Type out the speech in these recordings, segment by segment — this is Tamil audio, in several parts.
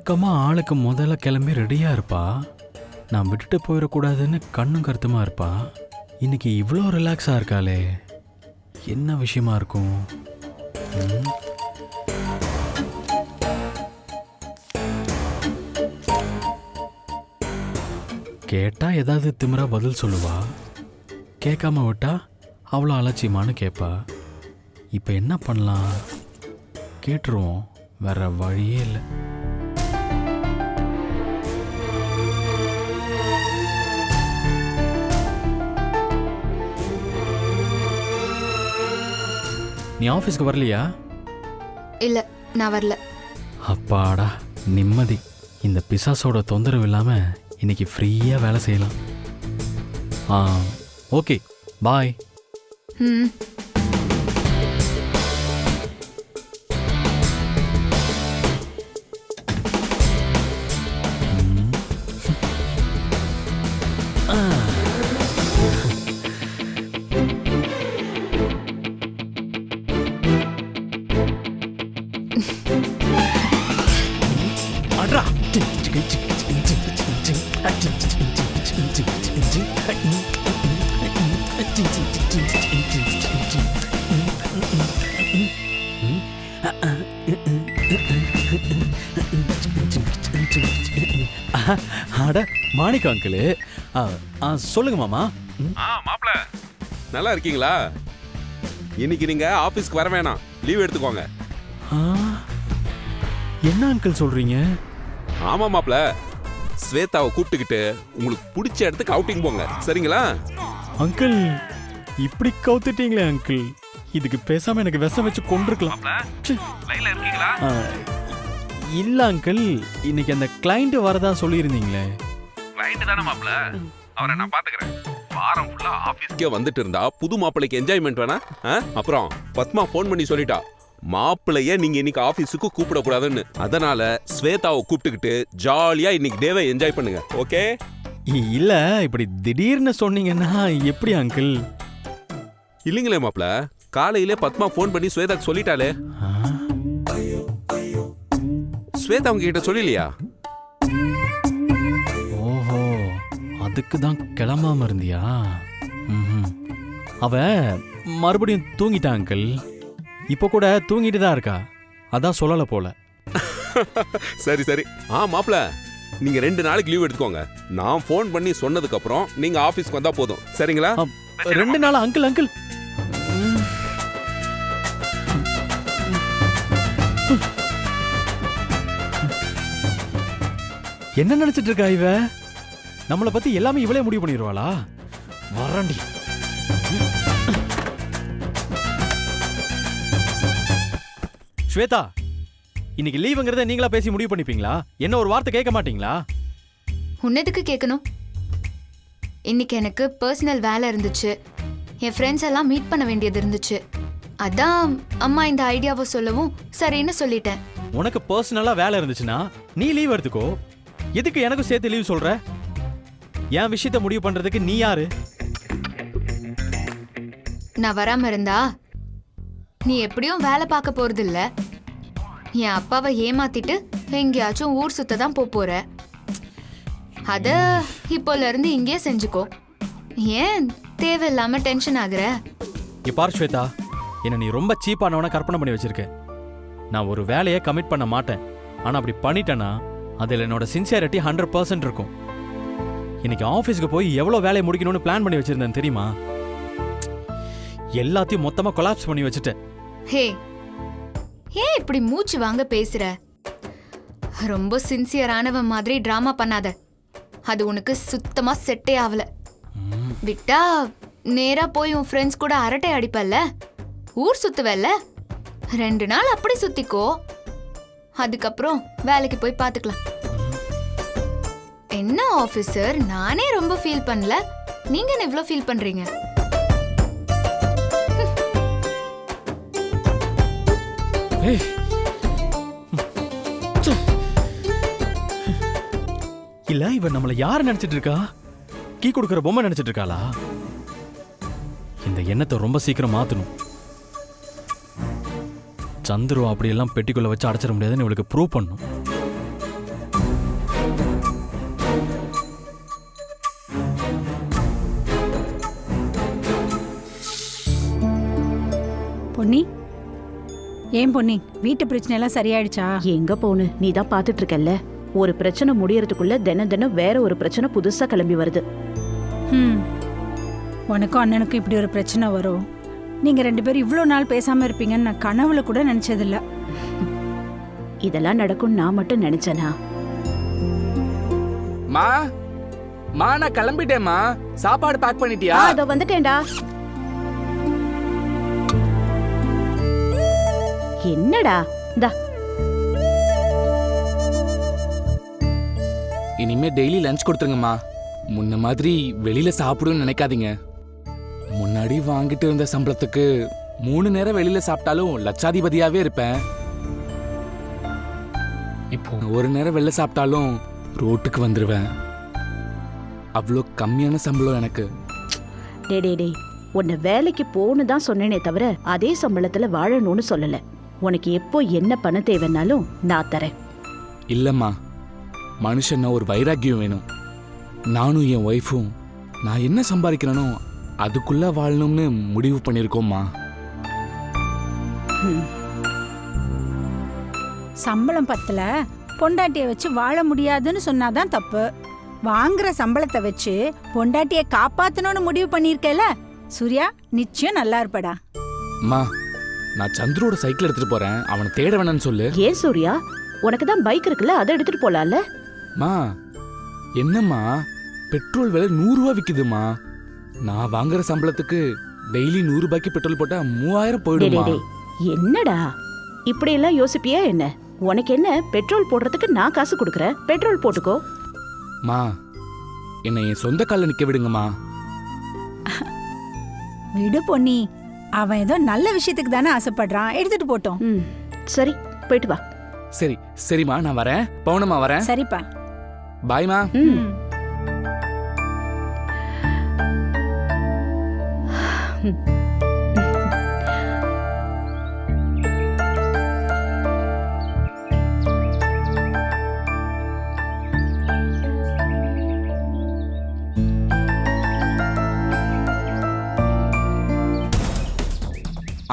வழக்கமாக ஆளுக்கு முதல்ல கிளம்பி ரெடியாக இருப்பா. நான் விட்டுட்டு போயிடக்கூடாதுன்னு கண்ணும் கருத்துமா இருப்பா. இன்னைக்கு இவ்வளோ ரிலாக்ஸாக இருக்காளே, என்ன விஷயமா இருக்கும்? கேட்டா ஏதாவது திமிரா பதில் சொல்லுவா, கேட்காம விட்டா அவ்வளோ அலட்சியமானு கேட்பா. இப்போ என்ன பண்ணலாம்? கேட்டுருவோம், வேற வழியே இல்லை. நீ ஆஃபீஸ்க்கு வரலையா? இல்ல, நான் வரல. அப்பாடா, நிம்மதி. இந்த பிசாசோட தொந்தரவு இல்லாம இன்னைக்கு ஃப்ரீயா வேலை செய்யலாம். ஓகே, பாய். ம். அட மாணிக்க அங்கிள், சொல்லுங்க மாமா. மாப்ள, நல்லா இருக்கீங்களா? இன்னைக்கு நீங்க ஆபீஸ்க்கு வர வேணாம், லீவ் எடுத்துக்கோங்க. என்ன அங்கிள் சொல்றீங்க? ஆமா மாப்ள, ஸ்வேதாவை கூப்பிட்டுக்கிட்டு உங்களுக்கு பிடிச்ச இடத்துக்கு அவுட்டிங் போங்க, சரிங்களா? அங்கிள், இப்படி கவுத்துட்டீங்களே அங்கிள், இதுக்கு பேசாம எனக்கு விஷம் வச்சு கொண்டிருக்கலாம். இல்ல அங்கிள், இன்னைக்கு அந்த கிளைண்ட் வரதா சொல்லியிருந்தீங்களே. கிளைண்ட் தானே மாப்ள, அவரை நான் பாத்துக்கிறேன். வாரம் ஃபுல்லா ஆபீஸ்க்கே வந்துட்டு இருந்தா புது மாப்பிளைக்கு என்ஜாய்மெண்ட் வேணா? அப்புறம் பத்மா ஃபோன் பண்ணி சொல்லிட்டா, மாப்பிளைய நீங்க இன்னைக்கு ஆபீஸுக்கு கூப்பிட கூடாதுன்னு. அதனால ஸ்வேதாவை கூப்பிட்டுக்கிட்டு ஜாலியா இன்னைக்கு டேவை என்ஜாய் பண்ணுங்க, ஓகே? இல்ல, இப்படி திடீர்னு சொன்னீங்கன்னா எப்படி அங்கிள்? இல்லைங்களே மாப்ள, காலையிலே பத்மா ஃபோன் பண்ணி ஸ்வேதாக்கு சொல்லிட்டாலே. ஸ்வேதா அவங்க கிட்ட சொல்லலையா? ஓஹோ, அதுக்கு தான் கிளம்பாம இருந்தியா? அவ மறுபடியும் தூங்கிட்டா அங்கிள். இப்போ கூட தூங்கிட்டு தான் இருக்கா, அதான் சொல்லல போல. சரி சரி. மாப்ள, நீங்க 2 நாளைக்கு லீவ் எடுத்துக்கோங்க. நான் ஃபோன் பண்ணி சொன்னதுக்கு அப்புறம் நீங்க ஆபீஸ்க்கு வந்தா போதும், சரிங்களா? 2 நாள் அங்கிள். அங்கிள், என்ன நினைச்சிட்டு இருக்கா இவ? நம்மளை பத்தி எல்லாமே இவளே முடிவு பண்ணிடுவாளா? வரண்டி. ஸ்வேதா, இன்னைக்கு லீவுங்கிறத நீங்களா பேசி முடிவு பண்ணிப்பீங்களா? என்ன ஒரு வார்த்தை கேட்க மாட்டீங்களா? உன்னதுக்கு கேட்கணும்? இன்னைக்கு எனக்கு பர்சனல் வேலை இருந்துச்சு, என் ஃப்ரெண்ட்ஸ் எல்லாம் மீட் பண்ண வேண்டியது இருந்துச்சு. அதான் அம்மா இந்த ஐடியாவை சொல்லவும் சரின்னு சொல்லிட்டேன். உனக்கு பர்சனலா வேலை இருந்துச்சுன்னா நீ லீவ் எடுத்துக்கோ. எதுக்கு எனக்கும் சேர்த்து லீவ் சொல்ற? என் விஷயத்தை முடிவு பண்றதுக்கு நீ யாரு? நான் வராம இருந்தா நீ எப்படியும் வேலை பார்க்க போறது இல்ல. என் அப்பாவை ஏமாத்திட்டு எங்கேயாச்சும் ஊர் சுத்த தான் போற. அத இப்போல இருந்து இங்கே செஞ்சுக்கோ. ஏன் தேவையில்லாம டென்ஷன் ஆகுற? பார் ஸ்வேதா, என்ன நீ ரொம்ப சீப்பானவன கற்பனை பண்ணி வச்சிருக்க. நான் ஒரு வேலையை கமிட் பண்ண மாட்டேன். ஆனா அப்படி பண்ணிட்டேன்னா அதில் என்னோட சின்சியாரிட்டி 100% இருக்கும். இன்னைக்கு ஆஃபீஸ்க்கு போய் எவ்வளோ வேலையை முடிக்கணும்னு பிளான் பண்ணி வச்சிருந்தேன் தெரியுமா? எல்லாத்தையும் மொத்தமா கொலாப்ஸ் பண்ணி வச்சுட்டேன். ஹே, ஏன் இப்படி மூச்சு வாங்க பேசுற? ரொம்ப சின்சியரானவன் மாதிரி டிராமா பண்ணாத. அது உனக்கு சுத்தமா செட்டே ஆகல. விட்டா நேரா போய் உன் ஃப்ரெண்ட்ஸ் கூட அரட்டை அடிப்பல்ல, ஊர் சுத்துவல்ல. 2 நாள் அப்படி சுத்திக்கோ, அதுக்கப்புறம் வேலைக்கு போய் பாத்துக்கலாம். என்ன ஆபீசர், நானே ரொம்ப ஃபீல் பண்ணல, நீங்க என்ன இவ்ளோ ஃபீல் பண்றீங்க? இல்ல, இவன் நம்மள யார நினைச்சிட்டு இருக்கா? கீ கொடுக்கிற பொம்மை நினைச்சிட்டு இருக்காளா? இந்த எண்ணத்தை ரொம்ப சீக்கிரம் மாத்தணும். சந்துரு அப்படியெல்லாம் பெட்டிக்குள்ள வச்சு அடைச்சிட முடியாதுன்னு இவளுக்கு ப்ரூவ் பண்ணும். பொன்னி, ஏன் பொன்னி, வீட்டு பிரச்சனை எல்லாம் சரியாயிடுச்சா? எங்க போனு, நீ தான் பாத்துட்டு இருக்கல்ல. ஒரு பிரச்சனை முடியறதுக்குள்ள தினம் தினம் வேற ஒரு பிரச்சனை புதுசா கிளம்பி வருது. உனக்கும் அண்ணனுக்கும் இப்படி ஒரு பிரச்சனை வரும், நீங்க 2 பேரும் இவ்வளோ நாள் பேசாம இருப்பீங்கன்னு நான் கனவுல கூட நினைச்சதில்ல. இதெல்லாம் நடக்கும் நான் மட்டும் நினைச்சேனா? மா மா நான் கிளம்பிட்டேம்மா. சாப்பாடு பேக் பண்ணிட்டியா? அதோ வந்துட்டேன்டா. என்னடா இந்தா. இனிமே டெய்லி லஞ்ச் கொடுத்துருங்கம்மா. முன்ன மாதிரி வெளியில சாப்பிடுன்னு நினைக்காதீங்க. முன்னாடி வாங்கிட்டு இருந்த சம்பளத்துக்கு 3 நேரம் வெளியில சாப்பிட்டாலும் லட்சாதிபதியாவே இருப்பேன். இப்போ ஒரு நேரம் வெளில சாப்பிட்டாலும் ரோட்டுக்கு வந்துருவேன். அவ்வளோ கம்மியான சம்பளம் எனக்கு. டே டே டே, உன்னை வேலைக்கு போன்னு தான் சொன்னேனே தவிர அதே சம்பளத்துல வாழணும்னு சொல்லல. உனக்கு எப்போ என்ன பணம் தேவைன்னாலும் நான் தரேன். இல்லம்மா, மனுஷன்னா ஒரு வைராக்கியம் வேணும். நானும் என் ஒய்ஃபும் நான் என்ன சம்பாதிக்கிறேனோ அதுக்குள்ள வாழணும்னு முடிவு பண்ணியிருக்கோம்மா. சம்பளம் பத்தல, பொண்டாட்டியை வச்சு வாழ முடியாதுன்னு சொன்னாதான் தப்பு. வாங்குற சம்பளத்தை வச்சு பொண்டாட்டியை காப்பாத்தணும்னு முடிவு பண்ணிருக்கல சூர்யா, நிச்சயம் நல்லா இருப்படா. அம்மா, நான் சந்துரோட சைக்கிள் எடுத்துட்டு போறேன், அவனை தேட வேணான்னு சொல்லு. ஏன் சூர்யா, உனக்கு தான் பைக் இருக்குல்ல, அதை எடுத்துட்டு போலாம்ல. மா என்னம்மா, பெட்ரோல் விலை 100 ரூபா விக்குதுமா. நான் வாங்குற சம்பளத்துக்கு டெய்லி 100 ரூபாய்க்கு பெட்ரோல் போட்டா 3000 டே, போயிடுமா. டே, என்னடா இப்படி எல்லாம் யோசிப்பியா என்ன? உனக்கு என்ன, பெட்ரோல் போடுறதுக்கு நான் காசு கொடுக்கறேன், பெட்ரோல் போட்டுக்கோ. மா, என்னை என் சொந்த கால்ல நிக்க விடுங்கம்மா. விடு பொன்னி, அவன் ஏதோ நல்ல விஷயத்துக்கு தானே ஆசைப்படுறான், எடுத்துட்டு போட்டோம். சரி, போயிட்டு வா. சரி சரிம்மா, நான் வரேன். பவுனம்மா வரேன். சரிப்பா. பாய்மா.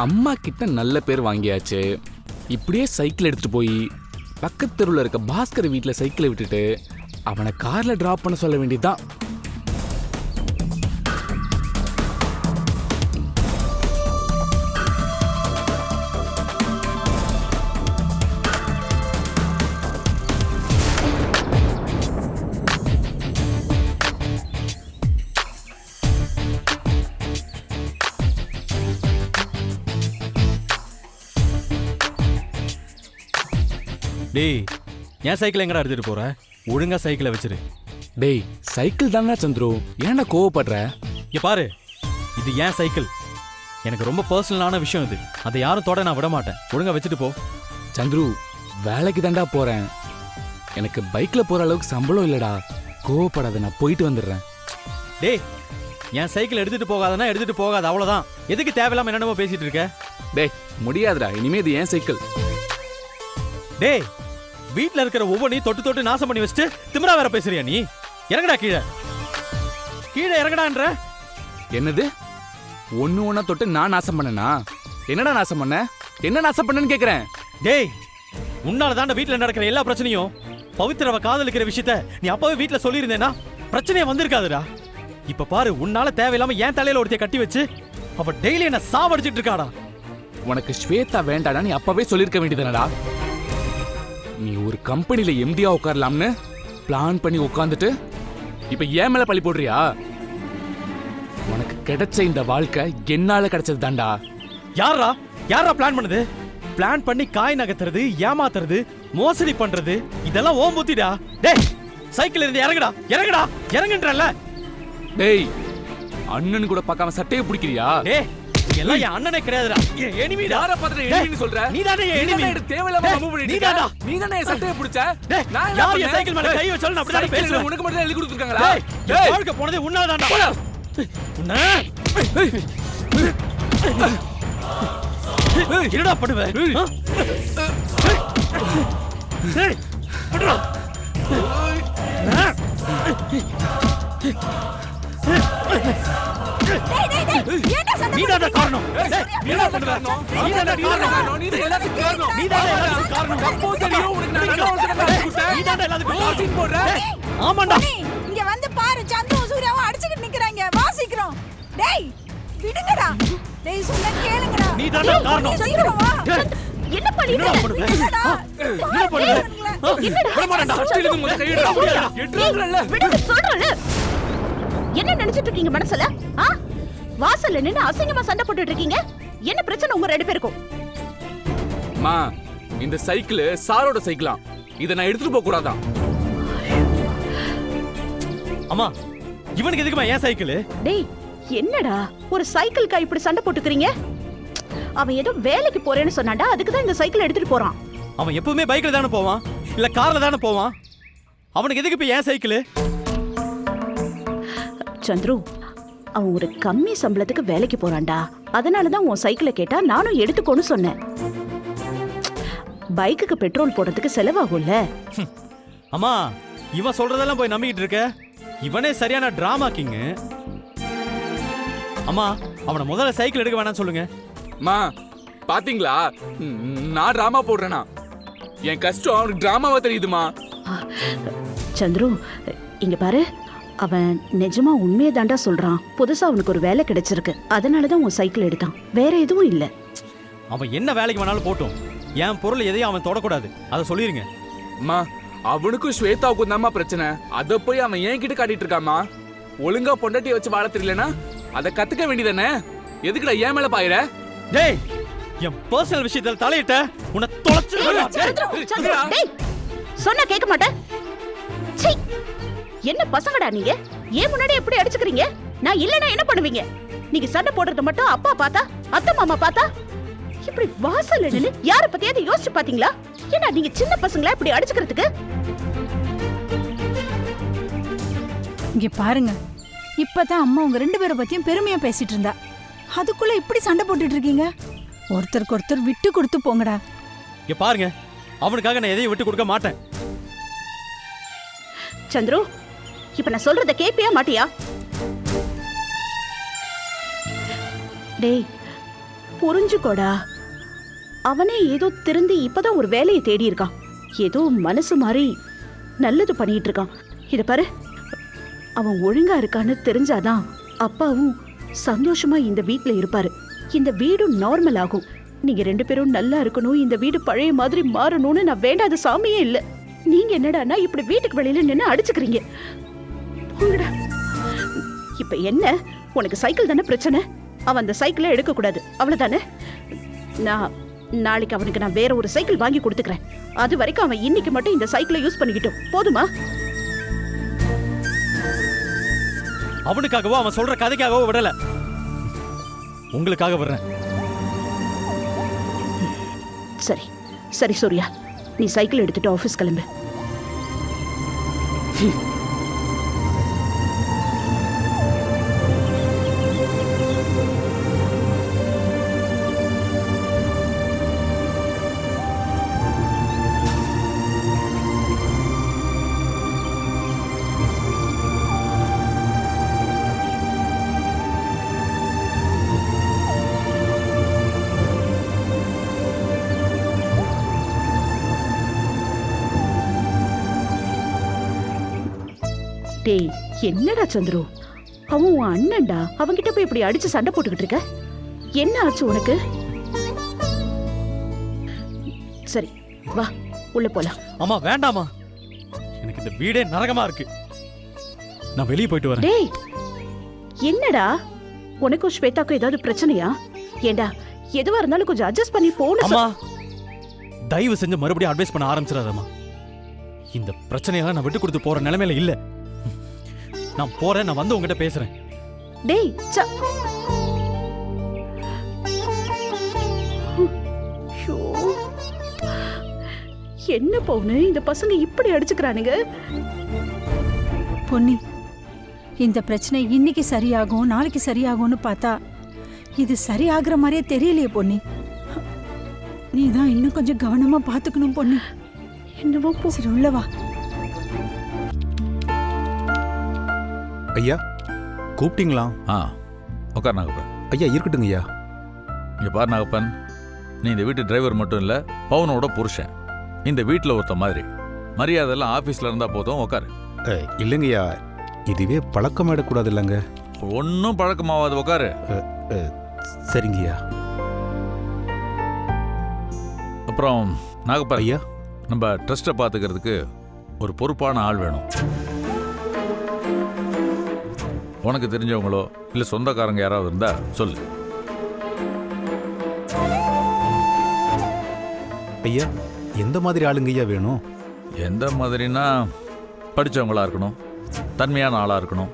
அம்மா கிட்ட நல்ல பேர் வாங்கியாச்சு. இப்படியே சைக்கிள் எடுத்துட்டு போய் பக்கத்து தெருவில் இருக்க பாஸ்கர் வீட்டில் சைக்கிளை விட்டுட்டு அவனை கார்ல டிராப் பண்ண சொல்ல வேண்டியதுதான். டேய், என் சைக்கிள் எங்கடா எடுத்துட்டு போற? ஒழுங்கா சைக்கிளை வச்சிரு. டேய், சைக்கிள் தானே சந்துரு, ஏன்டா கோவப்படுற? இங்க பாரு, இது என் சைக்கிள். எனக்கு ரொம்ப பர்சனலான விஷயம் இது. அதை யாரும் தொட நான் விட மாட்டேன். ஒழுங்கா வச்சுட்டு போ. சந்துரு, வேலைக்கு தாண்டா போறேன். எனக்கு பைக்ல போற அளவுக்கு சம்பளம் இல்லடா. கோவப்படாத, நான் போயிட்டு வந்துடுறேன். டேய், என் சைக்கிள் எடுத்துட்டு போகாதனா எடுத்துட்டு போகாத, அவ்வளவுதான். எதுக்கு தேவையில்லாம என்னென்னமோ பேசிட்டு இருக்க? டேய், முடியாதுடா, இனிமே இது ஏன் சைக்கிள். டேய், வீட்ல இருக்கிற ஒவ்வொன்றையும் தொட்டு தொட்டு நாசம் பண்ணி வச்சுட்டு திமிரா வேற பேசுறியா நீ? இறங்கடா கீழே, கீழே இறங்கடான்ற. என்னது? ஒண்ணு ஒண்ணா தொட்டு நான் நாசம் பண்ணனா? என்னடா நாசம் பண்ண? என்ன நாசம் பண்ணன்னு கேக்குறேன். டேய், உன்னால தாண்ட வீட்ல நடக்கிற எல்லா பிரச்சனையும். பவித்ரவ காதலிக்கிற விஷயத்த நீ அப்பவே வீட்ல சொல்லியிருந்தேனா பிரச்சனையே வந்திருக்காதுடா. இப்ப பாரு, உன்னால தேவையில்லாம என் தலையில ஒருத்தைய கட்டி வச்சு அவ டெய்லி என்ன சாவடிச்சிட்டு இருக்காடா. உனக்கு ஸ்வேதா வேண்டாடா, நீ அப்பவே சொல்லிருக்க வேண்டியதுனடா. நீ ஒரு கம்பெனில எம்டியா உட்காரலாம்னு பிளான் பண்ணி உட்கார்ந்துட்டு இப்ப ஏன் மேல பழி போடுறியா? உனக்கு கிடைச்ச இந்த வாழ்க்கை என்னால கிடைச்சது தாண்டா. யாரா யாரா பிளான் பண்ணுது? பிளான் பண்ணி காய் நகர்த்துறது, ஏமாத்துறது, மோசடி பண்றது, இதெல்லாம் ஓம் புத்திடா. டேய், சைக்கிள் இருந்து இறங்குடா, இறங்குடா, இறங்குன்றல. டேய், அண்ணன் கூட பார்க்காம சட்டையை பிடிக்கிறியா? டேய், எல்லாம் என் அண்ணனே கிடையாதுடா, என் எனிமிடா. யார பார்த்து எனிமின்னு சொல்ற? நீதானே என் எனிமி. தேவையில்லாம மூவ் பண்ணிட்டு நீதாடா. நீதானே என் சட்டையை பிடிச்ச. டேய், யார் என் சைக்கிள் மேல கை வச்சாலும் நான் அப்படியே பேசுவேன். உனக்கு மட்டும் எழுதி கொடுத்துருக்காங்களா? டேய், என் வாழ்க்கை போனதே உன்னாலதான்டா. உன்ன என்னடா பண்ணுவ? டேய், விடுடா. டேய் டேய் டேய் ஏன்டா சண்டை நீதான்டா காரணம். நீதான் காரணம். நீதான் காரணம். நீதான் எல்லாத்துக்கும் காரணம். நீதான்டா எல்லாத்துக்கும் காரணம். எப்போ தெரியும் உனக்கு நான் நல்ல அவசரம் காட்டி கொடுத்தேன். நீதான்டா எல்லாத்துக்கும் காரணம். சீன் போடுற. ஆமாண்டா. பொன்னி, இங்க வந்து பாரு சந்துவும் சூர்யாவும் அடிச்சுக்கிட்டு நிக்கறாங்க. வாசிக்கிறோம். டேய் விடுங்கடா. டேய் சொன்னா கேளுங்கடா. நீதான்டா காரணம். சீக்கிரம் வா. என்ன பண்ணிட்டு என்ன பண்ணுது? என்னடா? என்ன பண்ணுது? விட மாட்டேன்டா. சட்டில முதல்ல கையிடா. எட்றாங்கல்ல. விடுங்க சொல்றல. என்ன நினைச்சிட்டு இருக்கீங்க மனசுல? ஆ? வாசல்ல நின்னு அசிங்கமா சண்டை போட்டுட்டு இருக்கீங்க. என்ன பிரச்சனை உங்க ரெண்டு பேருக்கும்? மா, இந்த சைக்கிள் சாரோட சைக்கிளா? இத நான் எடுத்துட்டு போக கூடாதா? அம்மா இவனுக்கு எதுக்குமா ஏன் சைக்கிள்? டேய் என்னடா ஒரு சைக்கிள்க்கா இப்படி சண்டை போட்டுக்கிறீங்க? அவன் ஏதோ வேலைக்கு போறேன்னு சொன்னான்டா, அதுக்கு தான் இந்த சைக்கிள் எடுத்துட்டு போறான். அவன் எப்பவுமே பைக்ல தானே போவான், இல்ல கார்ல தானே போவான். அவனுக்கு எதுக்கு இப்ப ஏன் சைக்கிள்? சந்துரு, அவன் ஒரு கம்மி சம்பளத்துக்கு வேலைக்கு போறான்டா. அதனால தான் உன் சைக்கிளை கேட்டா நானும் எடுத்துக்கோன்னு சொன்னேன். பைக்குக்கு பெட்ரோல் போடுறதுக்கு செலவாகும்ல. அம்மா இவன் சொல்றதெல்லாம் போய் நம்பிக்கிட்டு இருக்க. இவனே சரியான டிராமா கிங். அம்மா அவனை முதல்ல சைக்கிள் எடுக்க வேணாம்னு சொல்லுங்க. மா, பாத்தீங்களா? நான் டிராமா போடுறேனா? என் கஷ்டம் அவனுக்கு டிராமாவா தெரியுதுமா? சந்துரு, இங்க பாரு, அவன் நிஜமா உண்மையை தாண்டா சொல்றான். புதுசா அவனுக்கு ஒரு வேலை கிடைச்சிருக்கு, அதனாலதான் உன் சைக்கிள் எடுத்தான், வேற எதுவும் இல்ல. அவன் என்ன வேலைக்கு வேணாலும் போட்டும், என் பொருள் எதையும் அவன் தொடக்கூடாது, அதை சொல்லிருங்க. அம்மா, அவனுக்கும் ஸ்வேதாவுக்கும் தான்மா பிரச்சனை. அத போய் அவன் ஏன் கிட்ட காட்டிட்டு இருக்காமா? ஒழுங்கா பொண்டாட்டியை வச்சு வாழ தெரியலனா அதை கத்துக்க வேண்டியதானே? எதுக்குடா ஏன் மேல பாயிர? டேய், என் பர்சனல் விஷயத்துல தலையிட்ட உன்னை தொலைச்சிருவேன். சந்துரு, டேய், சொன்னா கேட்க மாட்டேன். சீ, என்ன பசங்கடா நீங்க? ஏன் முன்னாடி எப்படி அடிச்சுக்கிறீங்க? நான் இல்லனா என்ன பண்ணுவீங்க? நீங்க சண்டை போடுறது மட்டும் அப்பா பார்த்தா, அத்தை மாமா பார்த்தா, இப்படி வாசல்ல நின்னு யார பத்தியாவது யோசிச்சு பாத்தீங்களா? ஏன்னா நீங்க சின்ன பசங்களா இப்படி அடிச்சுக்கிறதுக்கு? இங்க பாருங்க, இப்பதான் அம்மா உங்க ரெண்டு பேரை பத்தியும் பெருமையா பேசிட்டு இருந்தா. அதுக்குள்ள இப்படி சண்டை போட்டுட்டு இருக்கீங்க. ஒருத்தருக்கு ஒருத்தர் விட்டு கொடுத்து போங்கடா. இங்க பாருங்க, அவனுக்காக நான் எதையும் விட்டு கொடுக்க மாட்டேன். சந்துரு, இப்ப நான் சொல்றத கேப்பியா மாட்டியா? டேய், புரிஞ்சுக்கோடா. அவனே ஏதோ திருந்தி இப்பதான் ஒரு வேலையை தேடி இருக்கான். ஏதோ மனசு மாறி நல்லது பண்ணிட்டு இருக்கான். இத பாரு, அவன் ஒழுங்கா இருக்கான்னு தெரிஞ்சாதான் அப்பாவும் சந்தோஷமா இந்த வீட்ல இருப்பாரு. இந்த வீடும் நார்மல் ஆகும். நீங்க ரெண்டு பேரும் நல்லா இருக்கணும், இந்த வீடு பழைய மாதிரி மாறணும்னு நான் வேண்டாத சாமியே இல்ல. நீங்க என்னடான்னா இப்படி வீட்டுக்கு வெளியில நின்னு அடிச்சுக்கிறீங்க. போங்கடா. இப்ப என்ன, உனக்கு சைக்கிள் தானே பிரச்சனை? அவன் அந்த சைக்கிளை எடுக்க கூடாது, அவ்வளவுதானே? நாளைக்கு அவனுக்கு நான் வேற ஒரு சைக்கிள் வாங்கி கொடுத்துக்கிறேன். அது வரைக்கும் அவன் இன்னைக்கு மட்டும் இந்த சைக்கிளை யூஸ் பண்ணிக்கிட்டோம், போதுமா? அவனுக்காகவோ அவன் சொல்ற கதைக்காகவோ விடல, உங்களுக்காக விடுறேன். சரி சரி சூர்யா, நீ சைக்கிள் எடுத்துட்டு ஆபீஸ் கிளம்பு. டேய், என்னடா சந்துரு, அவன் உன் அண்ணன்டா. அவன்கிட்ட போய் இப்படி அடிச்சு சண்டை போட்டுக்கிட்டு இருக்க. என்ன ஆச்சு உனக்கு? சரி வா, உள்ள போலாம். அம்மா வேண்டாமா, எனக்கு இந்த வீடே நரகமா இருக்கு. நான் வெளியே போயிட்டு வரேன். டேய், என்னடா உனக்கும் ஸ்வேதாக்கும் ஏதாவது பிரச்சனையா? ஏண்டா, எதுவா இருந்தாலும் கொஞ்சம் அட்ஜஸ்ட் பண்ணி போணும். அம்மா தயவு செஞ்சு மறுபடியும் அட்வைஸ் பண்ண ஆரம்பிச்சிடாதம்மா. இந்த பிரச்சனையெல்லாம் நான் விட்டு கொடுத்து போற நிலைமையில இல்ல. நான் போறேன், நான் வந்து உங்ககிட்ட பேசுறேன். டேய், என்ன பவுனு, இந்த பசங்க இப்படி அடிச்சுக்கிறானுங்க? பொன்னி, இந்த பிரச்சனை இன்னைக்கு சரியாகும் நாளைக்கு சரியாகும்னு பார்த்தா இது சரியாகிற மாதிரியே தெரியலையே பொன்னி. நீ தான் இன்னும் கொஞ்சம் கவனமா பாத்துக்கணும் பொன்னி. என்னவோ போ. சரி உள்ள வா. ஐயா கூப்பிட்டீங்களா? ஆ உட்கார் நாகப்பன். ஐயா இருக்கட்டுங்க ஐயா. இங்கே பாரு நாகப்பன், நீ இந்த வீட்டு டிரைவர் மட்டும் இல்லை, பவுனோட புருஷன். இந்த வீட்டில் ஒருத்த மாதிரி மரியாதையெல்லாம் ஆஃபீஸில் இருந்தால் போதும். உட்காரு. இல்லைங்கய்யா, இதுவே பழக்கமாயிடக்கூடாது இல்லைங்க. ஒன்றும் பழக்கமாகாது. உட்காரு. சரிங்கய்யா. அப்புறம் நாகப்பன் ஐயா, நம்ம ட்ரஸ்ட்டை பார்த்துக்கிறதுக்கு ஒரு பொறுப்பான ஆள் வேணும். உனக்கு தெரிஞ்சவங்களோ இல்லை சொந்தக்காரங்க யாராவது இருந்தா சொல்லு. ஐயா எந்த மாதிரி ஆளுங்க ஐயா வேணும்? எந்த மாதிரினா படித்தவங்களா இருக்கணும், தன்மையான ஆளாக இருக்கணும்,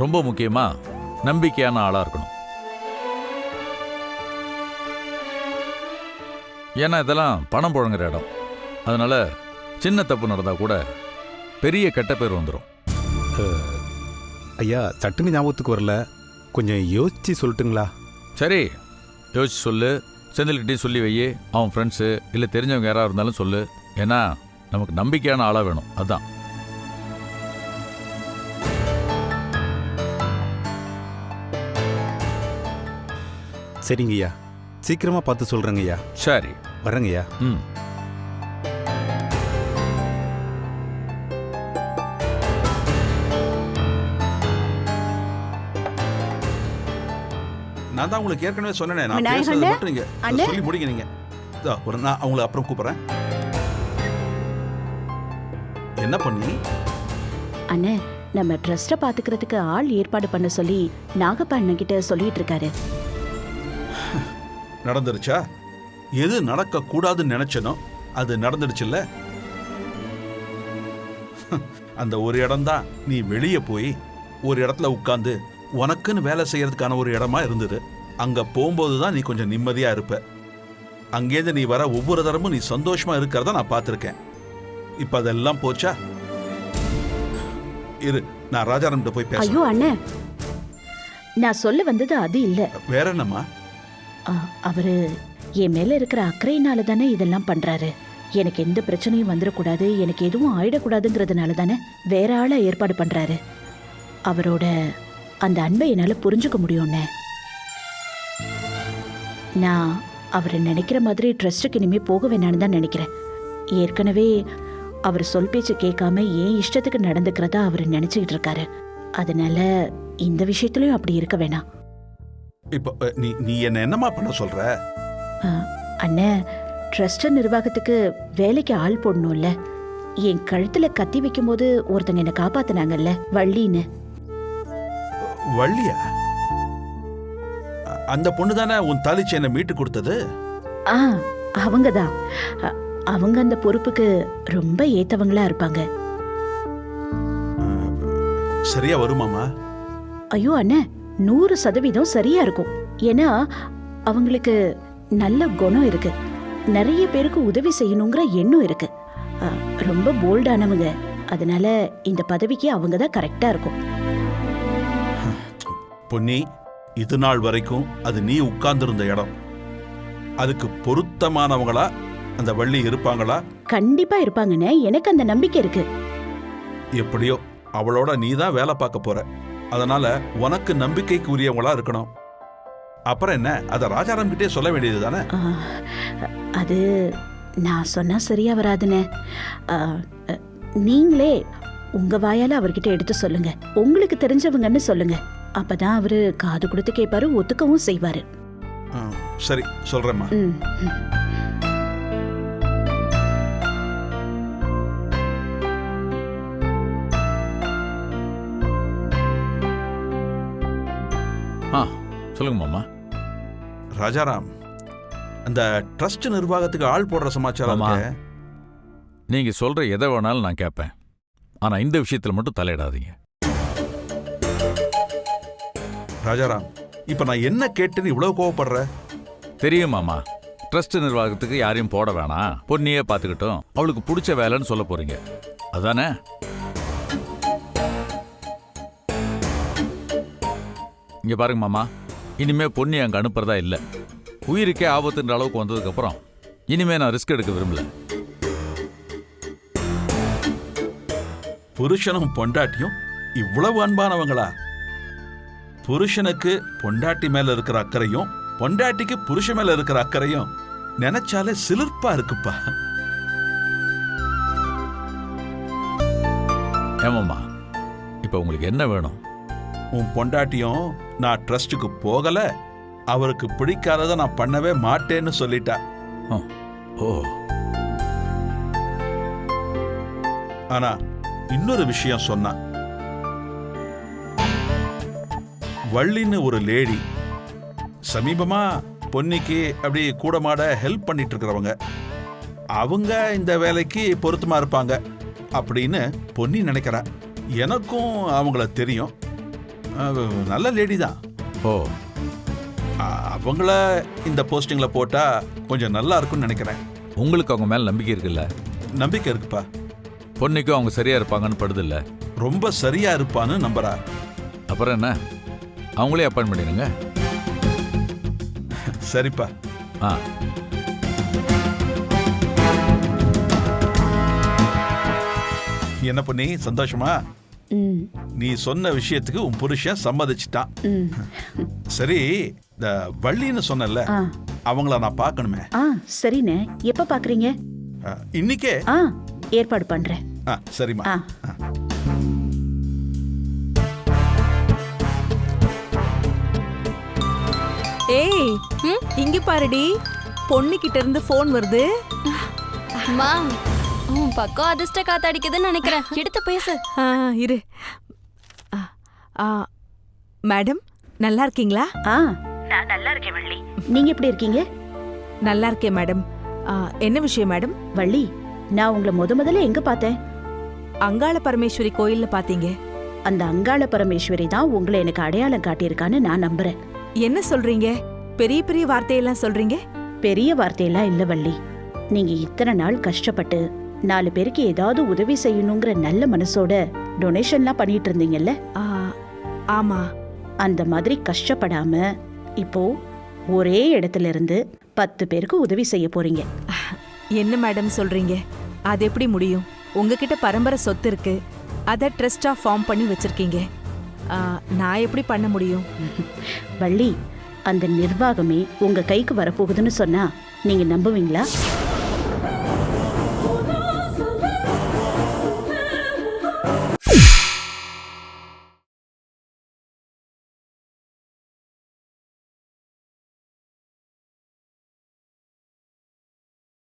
ரொம்ப முக்கியமாக நம்பிக்கையான ஆளாக இருக்கணும். ஏன்னா இதெல்லாம் பணம் புழங்குற இடம். அதனால சின்ன தப்பு நடந்தால் கூட பெரிய கெட்ட பேர் வந்துடும். ஐயா சட்டுன்னு ஞாபகத்துக்கு வரல, கொஞ்சம் யோசிச்சு சொல்லட்டுங்களா? சரி, யோசிச்சு சொல்லு. செந்தில்கிட்டையும் சொல்லி வை. அவன் ஃப்ரெண்ட்ஸு இல்லை தெரிஞ்சவங்க யாராக இருந்தாலும் சொல்லு. ஏன்னா நமக்கு நம்பிக்கையான ஆளாக வேணும். அதுதான். சரிங்கய்யா, சீக்கிரமாக பார்த்து சொல்கிறேங்கய்யா. சரி, வரேங்கய்யா. ம். நான் தான் உங்களுக்கு ஏற்கனவே சொன்னேனே, நான் விநாயகண்ணே, பேசுறது மட்டும் நீங்க அண்ணே. சொல்லி முடிங்க. நீங்க நான் அவங்கள அப்புறம் கூப்பிடுறேன். என்ன பண்ணி? அண்ணே, நம்ம ட்ரஸ்ட்டை பாத்துக்கிறதுக்கு ஆள் ஏற்பாடு பண்ண சொல்லி நாகப்பா அண்ணன் கிட்ட சொல்லிட்டு இருக்காரு. நடந்துருச்சா? எது நடக்க கூடாதுன்னு நினைச்சனோ அது நடந்துடுச்சுல்ல. அந்த ஒரு இடம் தான் நீ வெளியே போய் ஒரு இடத்துல உட்கார்ந்து உனக்குன்னு வேலை செய்யறதுக்கான ஒரு இடமா இருந்தது. அங்க போகும்போது தான் நீ கொஞ்சம் நிம்மதியா இருப்ப. அங்கேருந்து நீ வர ஒவ்வொரு தரமும் நீ சந்தோஷமா இருக்கிறத நான் பார்த்துருக்கேன். இப்ப அதெல்லாம் போச்சா? இரு, நான் ராஜாராம் கிட்ட போய் ஐயோ பேசுறேன். அண்ணே, நான் சொல்ல வந்தது அது இல்ல. வேற என்னம்மா? அவரு என் மேல இருக்கிற அக்கறையினால தானே இதெல்லாம் பண்றாரு. எனக்கு எந்த பிரச்சனையும் வந்துடக்கூடாது, எனக்கு எதுவும் ஆயிடக்கூடாதுங்கிறதுனால தானே வேற ஆளை ஏற்பாடு பண்றாரு. அவரோட அந்த அன்பை என்னால புரிஞ்சுக்க முடியும்னே. நான் அவரை நினைக்கிற மாதிரி ட்ரஸ்ட்டுக்கு இனிமே போக வேணான்னு தான் நினைக்கிறேன். ஏற்கனவே அவர் சொல் பேச்சு கேட்காம ஏன் இஷ்டத்துக்கு நடந்துக்கிறதா அவர் நினைச்சுக்கிட்டு இருக்காரு. அதனால இந்த விஷயத்துலயும் அப்படி இருக்க வேணாம். இப்ப நீ என்ன என்னமா பண்ண சொல்ற? அண்ணே, ட்ரஸ்ட் நிர்வாகத்துக்கு வேலைக்கு ஆள் போடணும்ல. என் கழுத்துல கத்தி வைக்கும் போது ஒருத்தங்க என்ன காப்பாத்தினாங்கல்ல, வள்ளின்னு. வள்ளியா? அந்த பொண்ணு தானே உன் தாலி செயினை மீட்டு கொடுத்தது? அவங்கதான். அவங்க அந்த பொறுப்புக்கு ரொம்ப ஏத்தவங்களா இருப்பாங்க. சரியா வருமாமா? ஐயோ அண்ணே, 100% சரியா இருக்கும். ஏன்னா அவங்களுக்கு நல்ல குணம் இருக்கு, நிறைய பேருக்கு உதவி செய்யணுங்கிற எண்ணம் இருக்கு, ரொம்ப போல்டானவங்க. அதனால இந்த பதவிக்கு அவங்க தான் கரெக்டா இருக்கும். பொன்னி, இது நாள் வரைக்கும் அது நீ உட்கார்ந்திருந்த இடம். அதுக்கு பொருத்தமானவங்களா அந்த வள்ளி இருப்பாங்களா? கண்டிப்பா இருப்பாங்கன்னு எனக்கு அந்த நம்பிக்கை இருக்கு. எப்படியோ அவளோட நீ தான் வேலை பார்க்க போற. அதனால உனக்கு நம்பிக்கைக்கு உரியவங்களா இருக்கணும். அப்புறம் என்ன, அத ராஜாராம் கிட்டே சொல்ல வேண்டியது தானே? அது நான் சொன்னா சரியா வராதுன்னு. நீங்களே உங்க வாயால அவர்கிட்ட எடுத்து சொல்லுங்க, உங்களுக்கு தெரிஞ்சவங்கன்னு சொல்லுங்க. அப்பதான் அவரு காது கொடுத்து கேட்பாரு, ஒத்துக்கவும் செய்வாரு. சரி, சொல்றேம்மா. சொல்லுங்க மாமா. ராஜாராம், அந்த ட்ரஸ்ட் நிர்வாகத்துக்கு ஆள் போடுற சமாச்சாரம் நீங்க சொல்ற எதை வேணாலும் நான் கேட்பேன். ஆனா இந்த விஷயத்துல மட்டும் தலையிடாதீங்க. ராஜாராம், இப்ப நான் என்ன கேட்டுன்னு இவ்வளவு கோவப்படுற? தெரியும் மாமா, ட்ரஸ்ட் நிர்வாகத்துக்கு யாரையும் போட வேணாம், பொண்ணியே பார்த்துக்கிட்டோம், அவளுக்கு பிடிச்ச வேலைன்னு சொல்ல போறீங்க, அதானே? இங்க பாருங்க மாமா, இனிமே பொண்ணி அங்க அனுப்புறதா இல்ல. உயிருக்கே ஆபத்துன்ற அளவுக்கு வந்ததுக்கு அப்புறம் இனிமே நான் ரிஸ்க் எடுக்க விரும்பல. புருஷனும் பொண்டாட்டியும் இவ்வளவு அன்பானவங்களா? புருஷனுக்கு பொண்டாட்டி மேல இருக்கிற அக்கறையும் பொண்டாட்டிக்கு புருஷன் மேல இருக்கிற அக்கறையும் நினைச்சாலே சிலிர்ப்பா இருக்குப்பா. ஏமாம்மா இப்போ உங்களுக்கு என்ன வேணும்? உன் பொண்டாட்டியும் நான் ட்ரஸ்டுக்கு போகல, அவருக்கு பிடிக்காததை நான் பண்ணவே மாட்டேன்னு சொல்லிட்டா. ஓ ஆனா இன்னொரு விஷயம் சொன்னா, வள்ளின்னு ஒரு லேடி சமீபமா பொன்னிக்கு அப்படி கூடமாட ஹெல்ப் பண்ணிட்டு இருக்கிறவங்க, அவங்க இந்த வேலைக்கு பொருத்தமா இருப்பாங்க அப்படின்னு பொன்னி நினைக்கிறா. எனக்கும் அவங்கள தெரியும், நல்ல லேடி தான். ஓ அவங்கள இந்த போஸ்டிங்ல போட்டா கொஞ்சம் நல்லா இருக்கும்னு நினைக்கிறேன். உங்களுக்கு அவங்க மேல நம்பிக்கை இருக்குல்ல? நம்பிக்கை இருக்குப்பா. பொன்னிக்கும் அவங்க சரியா இருப்பாங்கன்னு படுதில்ல? ரொம்ப சரியா இருப்பான்னு நம்புறா. அப்புறம் என்ன, அவங்களே அப்பாயின் பண்ணிடுங்க. சரிப்பா. ஆ என்ன பண்ணி சந்தோஷமா? ம் நீ சொன்ன விஷயத்துக்கு உன் புருஷன் சம்மதிச்சிட்டான். ம் சரி, இந்த வள்ளின்னு சொன்னல, ஆ அவங்கள நான் பார்க்கணுமே. ஆ சரிண்ணே, எப்ப பாக்குறீங்க? இன்னிக்கே? ஆ ஏற்பாடு பண்றேன். சரிம்மா. ஆ ஏய், இங்க பாருடி, பொண்ணுகிட்ட இருந்து போன் வருது. அம்மா, உன் பக்கம் அதிர்ஷ்ட காத்தடிக்குதுன்னு நினைக்கிறேன். எடுத்து பேசு. இரு. மேடம், நல்லா இருக்கீங்களா? நான் நல்லா இருக்கேன் வள்ளி. நீங்க எப்படி இருக்கீங்க? நல்லா இருக்கேன் மேடம். என்ன விஷயம் மேடம்? வள்ளி, நான் உங்களை முதல்ல எங்க பார்த்தேன்? அங்காள பரமேஸ்வரி கோயில்ல பாத்தீங்க. அந்த அங்காள பரமேஸ்வரி தான் உங்களை எனக்கு அடையாளம் காட்டியிருக்கான்னு நான் நம்புறேன். என்ன சொல்றீங்க? பெரிய பெரிய வார்த்தையெல்லாம் சொல்றீங்க. பெரிய வார்த்தையெல்லாம் இல்ல வள்ளி, நீங்க இத்தனை நாள் கஷ்டப்பட்டு 4 பேருக்கு ஏதாவது உதவி செய்யணுங்கிற நல்ல மனசோட டொனேஷன்லாம் பண்ணிட்டு இருந்தீங்கல்ல? ஆமா. அந்த மாதிரி கஷ்டப்படாம இப்போ ஒரே இடத்துல இருந்து 10 பேருக்கு உதவி செய்ய போறீங்க. என்ன மேடம் சொல்றீங்க? அது எப்படி முடியும்? உங்ககிட்ட பரம்பரை சொத்து இருக்கு, அதை ட்ரஸ்டா ஃபார்ம் பண்ணி வச்சிருக்கீங்க. நான் எப்படி பண்ண முடியும்? வள்ளி, அந்த நிர்வாகமே உங்க கைக்கு வரப்போகுதுன்னு சொன்னா நீங்க நம்புவீங்களா?